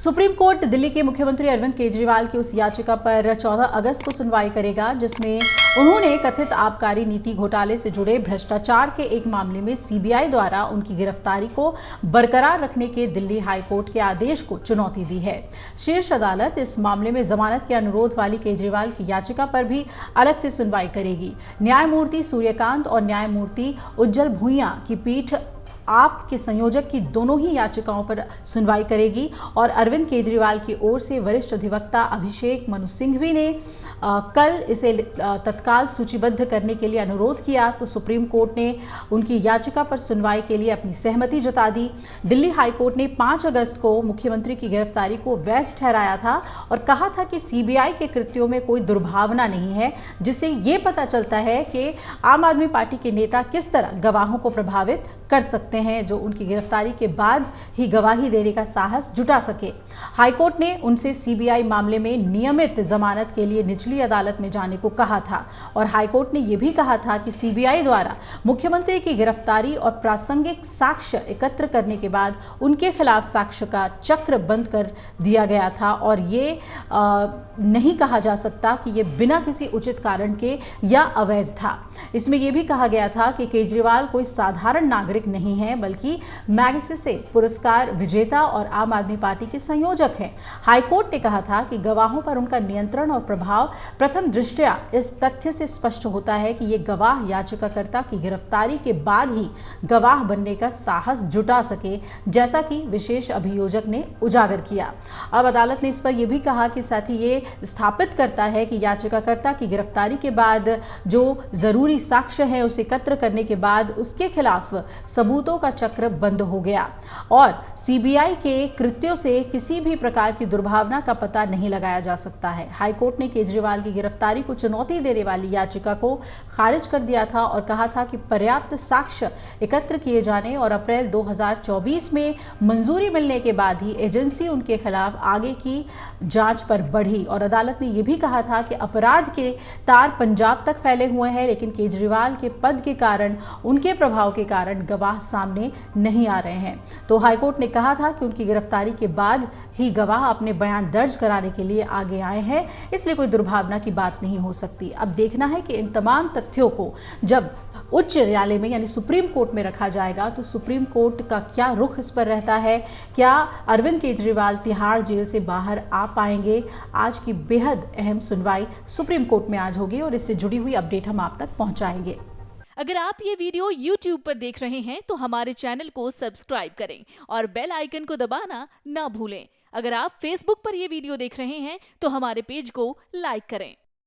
Supreme court Delhi के मुख्यमंत्री अरविंद केजरीवाल की उस याचिका पर 14 अगस्त को सुनवाई करेगा जिसमें उन्होंने कथित आबकारी नीति घोटाले से जुड़े भ्रष्टाचार के एक मामले में सीबीआई द्वारा उनकी गिरफ्तारी को बरकरार रखने के दिल्ली हाईकोर्ट के आदेश को चुनौती दी है। शीर्ष अदालत इस मामले में जमानत के अनुरोध वाली केजरीवाल की याचिका पर भी अलग से सुनवाई करेगी। न्यायमूर्ति सूर्यकांत और न्यायमूर्ति उज्जवल भुइयां की पीठ आप के संयोजक की दोनों ही याचिकाओं पर सुनवाई करेगी और अरविंद केजरीवाल की ओर से वरिष्ठ अधिवक्ता अभिषेक मनु सिंघवी ने कल इसे तत्काल सूचीबद्ध करने के लिए अनुरोध किया तो सुप्रीम कोर्ट ने उनकी याचिका पर सुनवाई के लिए अपनी सहमति जता दी। दिल्ली हाईकोर्ट ने 5 अगस्त को मुख्यमंत्री की गिरफ्तारी को वैध ठहराया था और कहा था कि सीबीआई के कृत्यों में कोई दुर्भावना नहीं है, जिससे ये पता चलता है कि आम आदमी पार्टी के नेता किस तरह गवाहों को प्रभावित कर सकते हैं जो उनकी गिरफ्तारी के बाद ही गवाही देने का साहस जुटा सके। हाईकोर्ट ने उनसे सीबीआई मामले में नियमित जमानत के लिए निचली अदालत में जाने को कहा था और हाईकोर्ट ने यह भी कहा था कि सीबीआई द्वारा मुख्यमंत्री की गिरफ्तारी और प्रासंगिक साक्ष्य एकत्र करने के बाद उनके खिलाफ साक्ष्य का चक्र बंद कर दिया गया था और ये नहीं कहा जा सकता कि ये बिना किसी उचित कारण के या अवैध था। इसमें यह भी कहा गया था कि केजरीवाल कोई साधारण नागरिक नहीं है बल्कि मैग्सेसे पुरस्कार विजेता और आम आदमी पार्टी के संयोजक हैं। हाईकोर्ट ने कहा था कि गवाहों पर उनका नियंत्रण और प्रभाव प्रथम दृष्टया इस तथ्य से स्पष्ट होता है कि ये गवाह याचिकाकर्ता की गिरफ्तारी के बाद ही गवाह बनने का साहस जुटा सके, जैसा कि विशेष अभियोजक ने उजागर किया। अब अदालत ने इस पर यह भी कहा कि साथ ही ये स्थापित करता है कि याचिकाकर्ता की गिरफ्तारी के बाद जो जरूरी साक्ष्य है उसे एकत्र करने के बाद उसके खिलाफ सबूतों का चक्र बंद हो गया और सीबीआई के कृत्यों से किसी भी प्रकार की दुर्भावना का पता नहीं लगाया जा सकता है। हाईकोर्ट ने केजरीवाल की गिरफ्तारी को चुनौती देने वाली याचिका को खारिज कर दिया था और कहा था कि पर्याप्त साक्ष्य एकत्र किए जाने और अप्रैल 2024 में मंजूरी मिलने के बाद ही एजेंसी उनके खिलाफ आगे की जांच पर बढ़ी और अदालत ने यह भी कहा था कि अपराध के तार पंजाब तक फैले हुए हैं लेकिन केजरीवाल के पद के कारण उनके प्रभाव के कारण गवाह सामने नहीं आ रहे हैं। तो हाईकोर्ट ने कहा था कि उनकी गिरफ्तारी के बाद ही गवाह अपने बयान दर्ज कराने के लिए आगे आए हैं, इसलिए कोई दुर्भावना की बात नहीं हो सकती। अब देखना है कि इन तमाम तथ्यों को जब उच्च न्यायालय में यानी सुप्रीम कोर्ट में रखा जाएगा तो सुप्रीम कोर्ट का क्या रुख इस पर रहता है। क्या अरविंद केजरीवाल तिहाड़ जेल से बाहर आ पाएंगे? आज की बेहद अहम सुनवाई सुप्रीम कोर्ट में आज होगी और इससे जुड़ी हुई अपडेट हम आप तक पहुंचाएंगे। अगर आप ये वीडियो YouTube पर देख रहे हैं तो हमारे चैनल को सब्सक्राइब करें और बेल आइकन को दबाना ना भूलें। अगर आप Facebook पर ये वीडियो देख रहे हैं तो हमारे पेज को लाइक करें।